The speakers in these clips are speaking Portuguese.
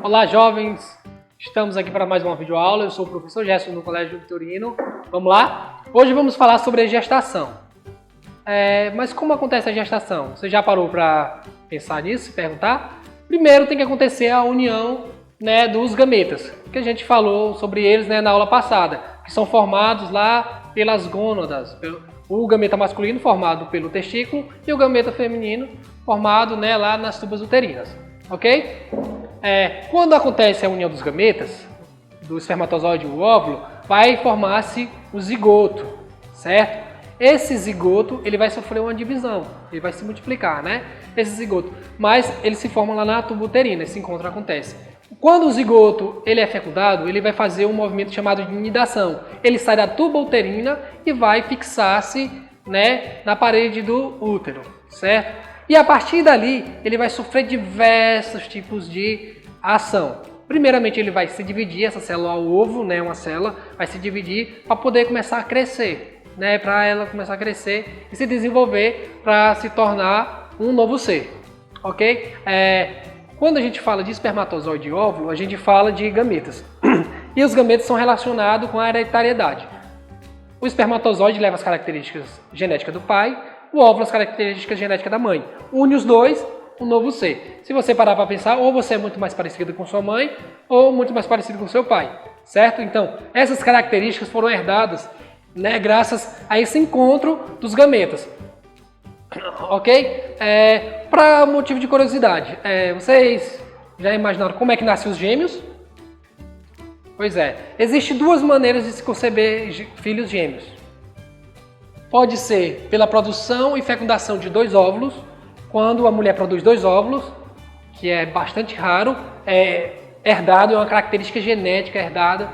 Olá, jovens! Estamos aqui para mais uma videoaula. Eu sou o professor Gerson do Colégio Vitorino. Vamos lá? Hoje vamos falar sobre a gestação. Mas como acontece a gestação? Você já parou para pensar nisso, se perguntar? Primeiro tem que acontecer a união, dos gametas, que a gente falou sobre eles, na aula passada, que são formados lá pelas gônadas. O gameta masculino formado pelo testículo e o gameta feminino formado lá nas tubas uterinas. Ok? Quando acontece a união dos gametas, do espermatozoide e o óvulo, vai formar-se o zigoto, certo? Esse zigoto ele vai sofrer uma divisão, ele vai se multiplicar, Esse zigoto, mas ele se forma lá na tuba uterina, esse encontro acontece. Quando o zigoto ele é fecundado, ele vai fazer um movimento chamado de nidação. Ele sai da tuba uterina e vai fixar-se, na parede do útero, certo? E a partir dali, ele vai sofrer diversos tipos de ação. Primeiramente, ele vai se dividir, essa célula ovo, uma célula, vai se dividir para poder começar a crescer, para ela começar a crescer e se desenvolver para se tornar um novo ser, ok? Quando a gente fala de espermatozoide e óvulo, a gente fala de gametas. E os gametas são relacionados com a hereditariedade. O espermatozoide leva as características genéticas do pai, o óvulo as características genéticas da mãe. Une os dois, um novo ser. Se você parar para pensar, ou você é muito mais parecido com sua mãe, ou muito mais parecido com seu pai, certo? Então, essas características foram herdadas, graças a esse encontro dos gametas. Ok? Para motivo de curiosidade, vocês já imaginaram como é que nascem os gêmeos? Pois é, existem duas maneiras de se conceber filhos gêmeos. Pode ser pela produção e fecundação de dois óvulos, quando a mulher produz dois óvulos, que é bastante raro, herdado, é uma característica genética herdada,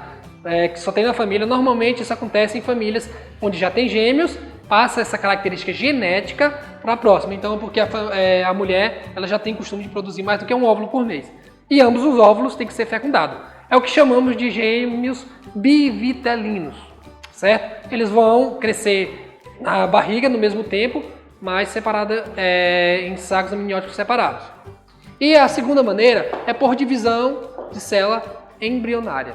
que só tem na família. Normalmente isso acontece em famílias onde já tem gêmeos, passa essa característica genética para a próxima. Então, porque a mulher ela já tem costume de produzir mais do que um óvulo por mês. E ambos os óvulos têm que ser fecundados. É o que chamamos de gêmeos bivitelinos, certo? Eles vão crescer na barriga no mesmo tempo, mas separada em sacos amnióticos separados. E a segunda maneira é por divisão de célula embrionária.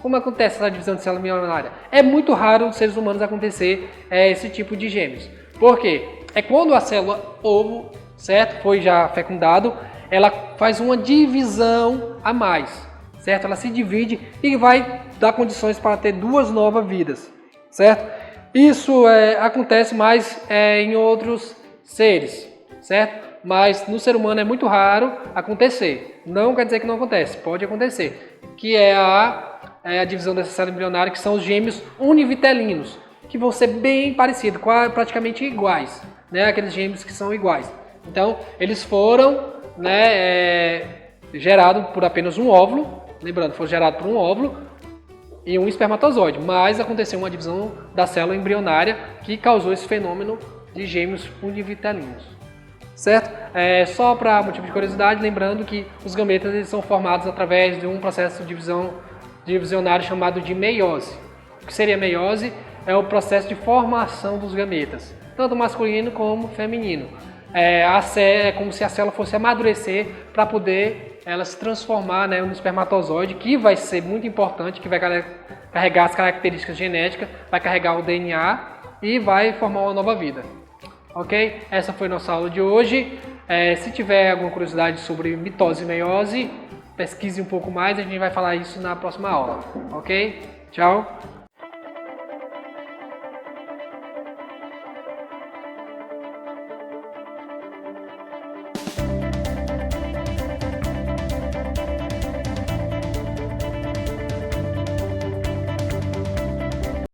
Como acontece essa divisão de célula embrionária? É muito raro nos seres humanos acontecer esse tipo de gêmeos. Por quê? É quando a célula ovo, certo, foi já fecundado, ela faz uma divisão a mais, certo? Ela se divide e vai dar condições para ter duas novas vidas, certo? Isso acontece mais em outros seres, certo? Mas no ser humano é muito raro acontecer. Não quer dizer que não acontece, pode acontecer. Que é a divisão dessa célula embrionária, que são os gêmeos univitelinos, que vão ser bem parecidos, praticamente iguais, aqueles gêmeos que são iguais. Então, eles foram gerados por apenas um óvulo, lembrando, foram gerados por um óvulo, e um espermatozoide, mas aconteceu uma divisão da célula embrionária que causou esse fenômeno de gêmeos univitelinos, certo? Só para motivo de curiosidade, lembrando que os gametas eles são formados através de um processo de divisionário chamado de meiose. O que seria meiose? É o processo de formação dos gametas, tanto masculino como feminino. É como se a célula fosse amadurecer para poder ela se transformar no espermatozoide, que vai ser muito importante, que vai carregar as características genéticas, vai carregar o DNA e vai formar uma nova vida. Ok? Essa foi a nossa aula de hoje. Se tiver alguma curiosidade sobre mitose e meiose, pesquise um pouco mais, a gente vai falar isso na próxima aula. Ok? Tchau!